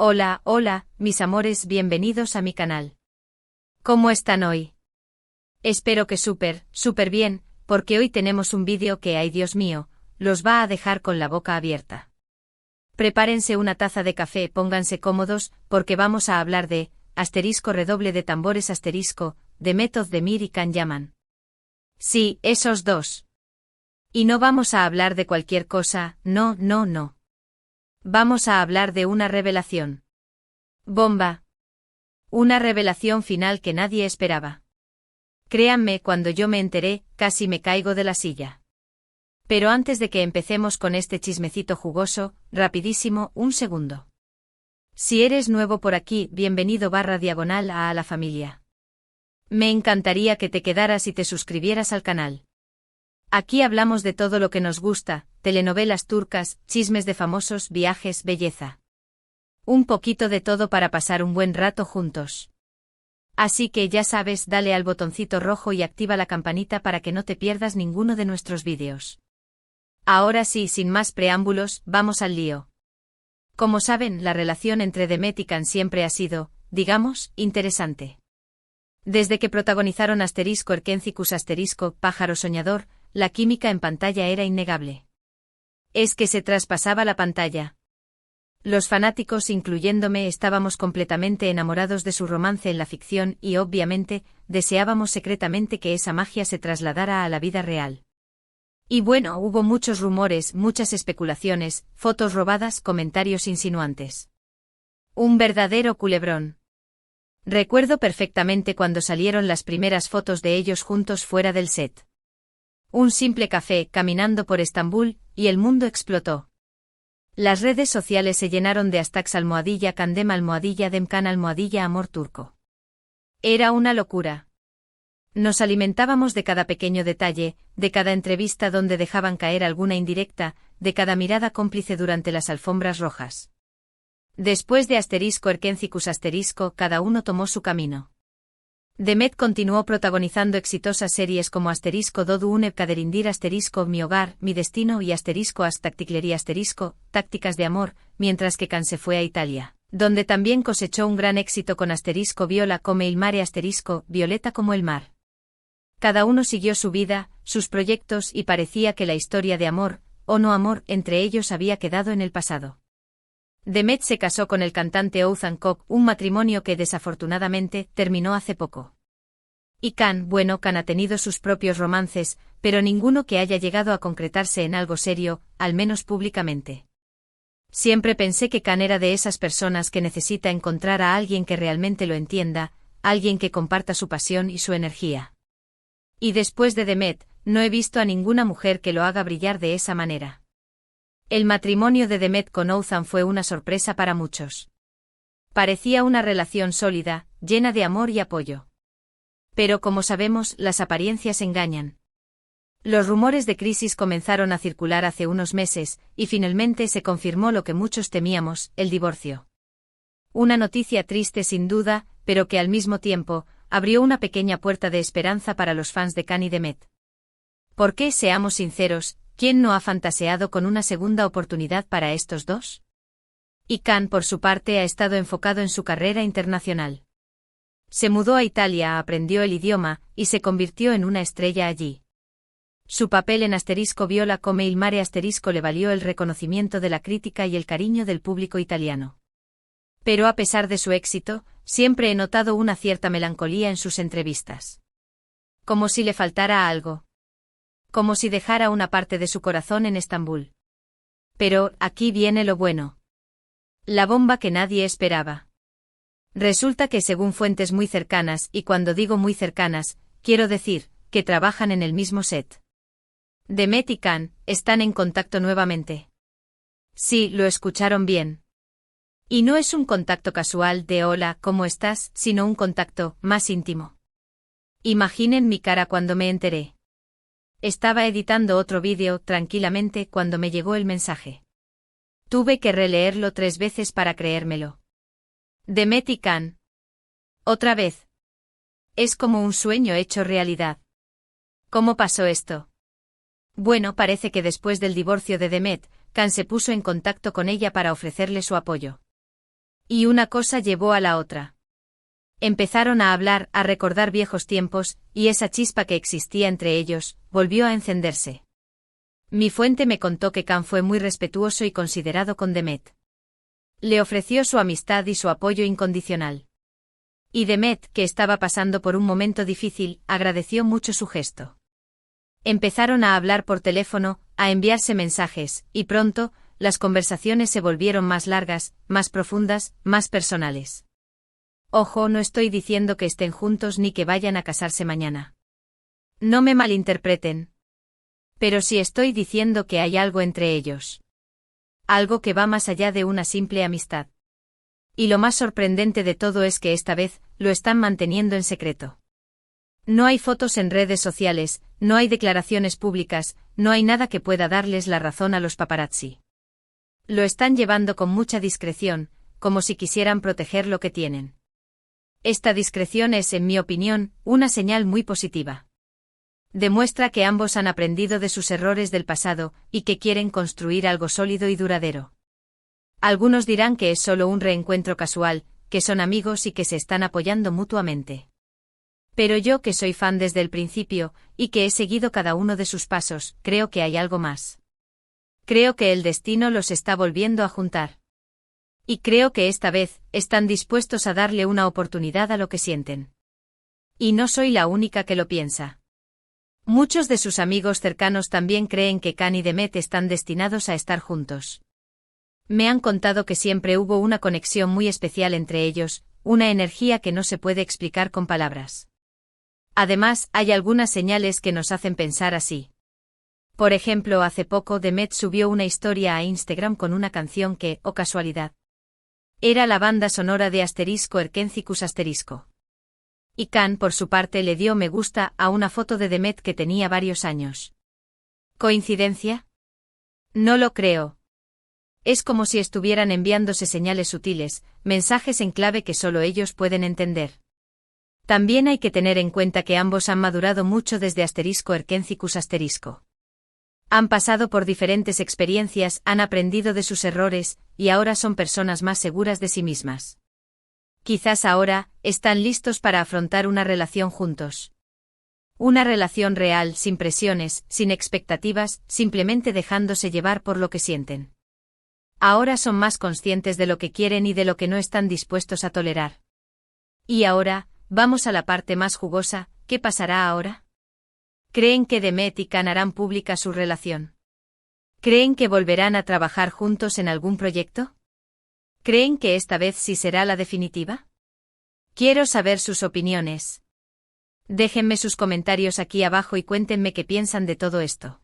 Hola, hola, mis amores, bienvenidos a mi canal. ¿Cómo están hoy? Espero que súper bien, porque hoy tenemos un vídeo que, ay Dios mío, los va a dejar con la boca abierta. Prepárense una taza de café, pónganse cómodos, porque vamos a hablar de, redoble de tambores de Method de Mir y Can Yaman. Sí, esos dos. Y no vamos a hablar de cualquier cosa, no. Vamos a hablar de una revelación. Bomba. Una revelación final que nadie esperaba. Créanme, cuando yo me enteré, casi me caigo de la silla. Pero antes de que empecemos con este chismecito jugoso, rapidísimo, un segundo. Si eres nuevo por aquí, bienvenido /diagonal a la familia. Me encantaría que te quedaras y te suscribieras al canal. Aquí hablamos de todo lo que nos gusta, telenovelas turcas, chismes de famosos, viajes, belleza. Un poquito de todo para pasar un buen rato juntos. Así que ya sabes, dale al botoncito rojo y activa la campanita para que no te pierdas ninguno de nuestros vídeos. Ahora sí, sin más preámbulos, vamos al lío. Como saben, la relación entre Demet y Can siempre ha sido, digamos, interesante. Desde que protagonizaron Erkencicus Pájaro Soñador, la química en pantalla era innegable. Es que se traspasaba la pantalla. Los fanáticos, incluyéndome, estábamos completamente enamorados de su romance en la ficción y, obviamente, deseábamos secretamente que esa magia se trasladara a la vida real. Y bueno, hubo muchos rumores, muchas especulaciones, fotos robadas, comentarios insinuantes. Un verdadero culebrón. Recuerdo perfectamente cuando salieron las primeras fotos de ellos juntos fuera del set. Un simple café, caminando por Estambul, y el mundo explotó. Las redes sociales se llenaron de hashtags _Candem _Demkan _Amor turco. Era una locura. Nos alimentábamos de cada pequeño detalle, de cada entrevista donde dejaban caer alguna indirecta, de cada mirada cómplice durante las alfombras rojas. Después de Erkencicus cada uno tomó su camino. Demet continuó protagonizando exitosas series como Dodu Uneb Kaderindir Mi Hogar, Mi Destino y Tacticlería Tácticas de Amor, mientras que Can se fue a Italia, donde también cosechó un gran éxito con Viola come il mare Violeta como el mar. Cada uno siguió su vida, sus proyectos y parecía que la historia de amor, o no amor, entre ellos había quedado en el pasado. Demet se casó con el cantante Oğuzhan Koç, un matrimonio que desafortunadamente terminó hace poco. Y Can ha tenido sus propios romances, pero ninguno que haya llegado a concretarse en algo serio, al menos públicamente. Siempre pensé que Can era de esas personas que necesita encontrar a alguien que realmente lo entienda, alguien que comparta su pasión y su energía. Y después de Demet, no he visto a ninguna mujer que lo haga brillar de esa manera. El matrimonio de Demet con Oğuzhan fue una sorpresa para muchos. Parecía una relación sólida, llena de amor y apoyo. Pero como sabemos, las apariencias engañan. Los rumores de crisis comenzaron a circular hace unos meses, y finalmente se confirmó lo que muchos temíamos, el divorcio. Una noticia triste sin duda, pero que al mismo tiempo, abrió una pequeña puerta de esperanza para los fans de Can y Demet. Porque, seamos sinceros, ¿quién no ha fantaseado con una segunda oportunidad para estos dos? Y Can, por su parte, ha estado enfocado en su carrera internacional. Se mudó a Italia, aprendió el idioma, y se convirtió en una estrella allí. Su papel en Viola come il mare le valió el reconocimiento de la crítica y el cariño del público italiano. Pero a pesar de su éxito, siempre he notado una cierta melancolía en sus entrevistas. Como si le faltara algo. Como si dejara una parte de su corazón en Estambul. Pero, aquí viene lo bueno. La bomba que nadie esperaba. Resulta que según fuentes muy cercanas, y cuando digo muy cercanas, quiero decir, que trabajan en el mismo set. Demet y Can están en contacto nuevamente. Sí, lo escucharon bien. Y no es un contacto casual de hola, ¿cómo estás?, sino un contacto más íntimo. Imaginen mi cara cuando me enteré. Estaba editando otro vídeo tranquilamente cuando me llegó el mensaje. Tuve que releerlo 3 veces para creérmelo. Demet y Can. Otra vez. Es como un sueño hecho realidad. ¿Cómo pasó esto? Bueno, parece que después del divorcio de Demet, Can se puso en contacto con ella para ofrecerle su apoyo. Y una cosa llevó a la otra. Empezaron a hablar, a recordar viejos tiempos, y esa chispa que existía entre ellos, volvió a encenderse. Mi fuente me contó que Khan fue muy respetuoso y considerado con Demet. Le ofreció su amistad y su apoyo incondicional. Y Demet, que estaba pasando por un momento difícil, agradeció mucho su gesto. Empezaron a hablar por teléfono, a enviarse mensajes, y pronto, las conversaciones se volvieron más largas, más profundas, más personales. Ojo, no estoy diciendo que estén juntos ni que vayan a casarse mañana. No me malinterpreten. Pero sí estoy diciendo que hay algo entre ellos. Algo que va más allá de una simple amistad. Y lo más sorprendente de todo es que esta vez, lo están manteniendo en secreto. No hay fotos en redes sociales, no hay declaraciones públicas, no hay nada que pueda darles la razón a los paparazzi. Lo están llevando con mucha discreción, como si quisieran proteger lo que tienen. Esta discreción es, en mi opinión, una señal muy positiva. Demuestra que ambos han aprendido de sus errores del pasado, y que quieren construir algo sólido y duradero. Algunos dirán que es solo un reencuentro casual, que son amigos y que se están apoyando mutuamente. Pero yo, que soy fan desde el principio, y que he seguido cada uno de sus pasos, creo que hay algo más. Creo que el destino los está volviendo a juntar. Y creo que esta vez, están dispuestos a darle una oportunidad a lo que sienten. Y no soy la única que lo piensa. Muchos de sus amigos cercanos también creen que Khan y Demet están destinados a estar juntos. Me han contado que siempre hubo una conexión muy especial entre ellos, una energía que no se puede explicar con palabras. Además, hay algunas señales que nos hacen pensar así. Por ejemplo, hace poco Demet subió una historia a Instagram con una canción que, oh casualidad, era la banda sonora de Erkencicus ***. Y Khan, por su parte, le dio me gusta a una foto de Demet que tenía varios años. ¿Coincidencia? No lo creo. Es como si estuvieran enviándose señales sutiles, mensajes en clave que solo ellos pueden entender. También hay que tener en cuenta que ambos han madurado mucho desde Erkencicus ***. Han pasado por diferentes experiencias, han aprendido de sus errores, y ahora son personas más seguras de sí mismas. Quizás ahora, están listos para afrontar una relación juntos. Una relación real, sin presiones, sin expectativas, simplemente dejándose llevar por lo que sienten. Ahora son más conscientes de lo que quieren y de lo que no están dispuestos a tolerar. Y ahora, vamos a la parte más jugosa, ¿qué pasará ahora? ¿Creen que Demet y Khan harán pública su relación? ¿Creen que volverán a trabajar juntos en algún proyecto? ¿Creen que esta vez sí será la definitiva? Quiero saber sus opiniones. Déjenme sus comentarios aquí abajo y cuéntenme qué piensan de todo esto.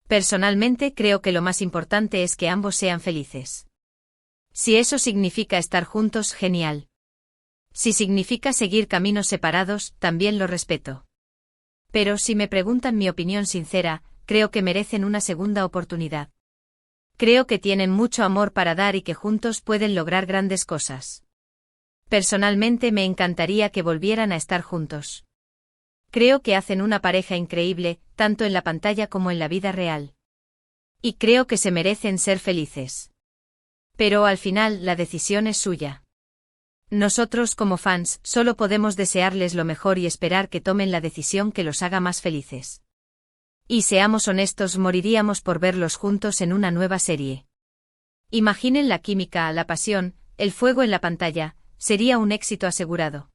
Personalmente creo que lo más importante es que ambos sean felices. Si eso significa estar juntos, genial. Si significa seguir caminos separados, también lo respeto. Pero si me preguntan mi opinión sincera, creo que merecen una segunda oportunidad. Creo que tienen mucho amor para dar y que juntos pueden lograr grandes cosas. Personalmente me encantaría que volvieran a estar juntos. Creo que hacen una pareja increíble, tanto en la pantalla como en la vida real. Y creo que se merecen ser felices. Pero al final la decisión es suya. Nosotros como fans solo podemos desearles lo mejor y esperar que tomen la decisión que los haga más felices. Y seamos honestos, moriríamos por verlos juntos en una nueva serie. Imaginen la química, la pasión, el fuego en la pantalla, sería un éxito asegurado.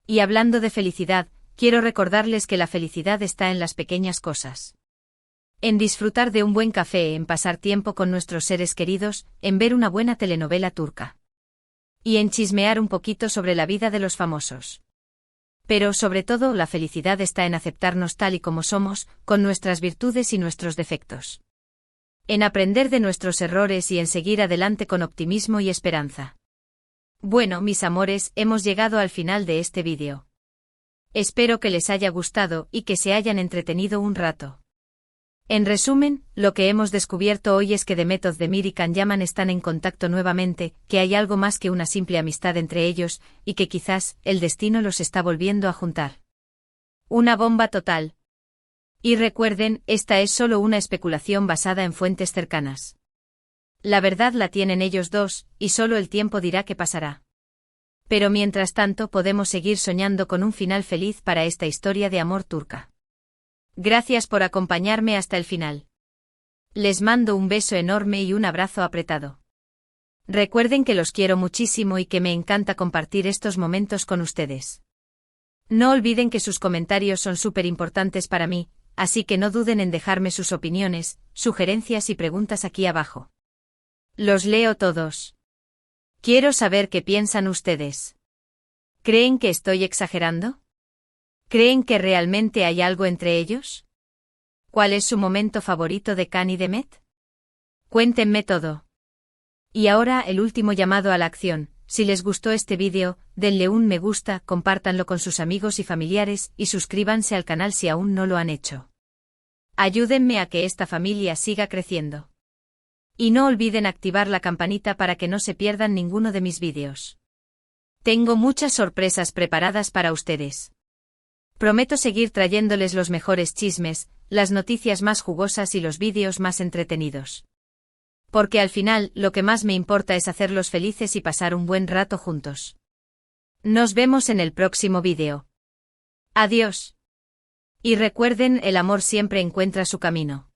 Y hablando de felicidad, quiero recordarles que la felicidad está en las pequeñas cosas. En disfrutar de un buen café, en pasar tiempo con nuestros seres queridos, en ver una buena telenovela turca. Y en chismear un poquito sobre la vida de los famosos. Pero sobre todo, la felicidad está en aceptarnos tal y como somos, con nuestras virtudes y nuestros defectos. En aprender de nuestros errores y en seguir adelante con optimismo y esperanza. Bueno, mis amores, hemos llegado al final de este vídeo. Espero que les haya gustado y que se hayan entretenido un rato. En resumen, lo que hemos descubierto hoy es que Demet Özdemir y Can Yaman están en contacto nuevamente, que hay algo más que una simple amistad entre ellos, y que quizás, el destino los está volviendo a juntar. Una bomba total. Y recuerden, esta es solo una especulación basada en fuentes cercanas. La verdad la tienen ellos dos, y solo el tiempo dirá qué pasará. Pero mientras tanto podemos seguir soñando con un final feliz para esta historia de amor turca. Gracias por acompañarme hasta el final. Les mando un beso enorme y un abrazo apretado. Recuerden que los quiero muchísimo y que me encanta compartir estos momentos con ustedes. No olviden que sus comentarios son súper importantes para mí, así que no duden en dejarme sus opiniones, sugerencias y preguntas aquí abajo. Los leo todos. Quiero saber qué piensan ustedes. ¿Creen que estoy exagerando? ¿Creen que realmente hay algo entre ellos? ¿Cuál es su momento favorito de Can y Demet? Cuéntenme todo. Y ahora el último llamado a la acción. Si les gustó este vídeo, denle un me gusta, compártanlo con sus amigos y familiares y suscríbanse al canal si aún no lo han hecho. Ayúdenme a que esta familia siga creciendo. Y no olviden activar la campanita para que no se pierdan ninguno de mis vídeos. Tengo muchas sorpresas preparadas para ustedes. Prometo seguir trayéndoles los mejores chismes, las noticias más jugosas y los vídeos más entretenidos. Porque al final, lo que más me importa es hacerlos felices y pasar un buen rato juntos. Nos vemos en el próximo vídeo. Adiós. Y recuerden, el amor siempre encuentra su camino.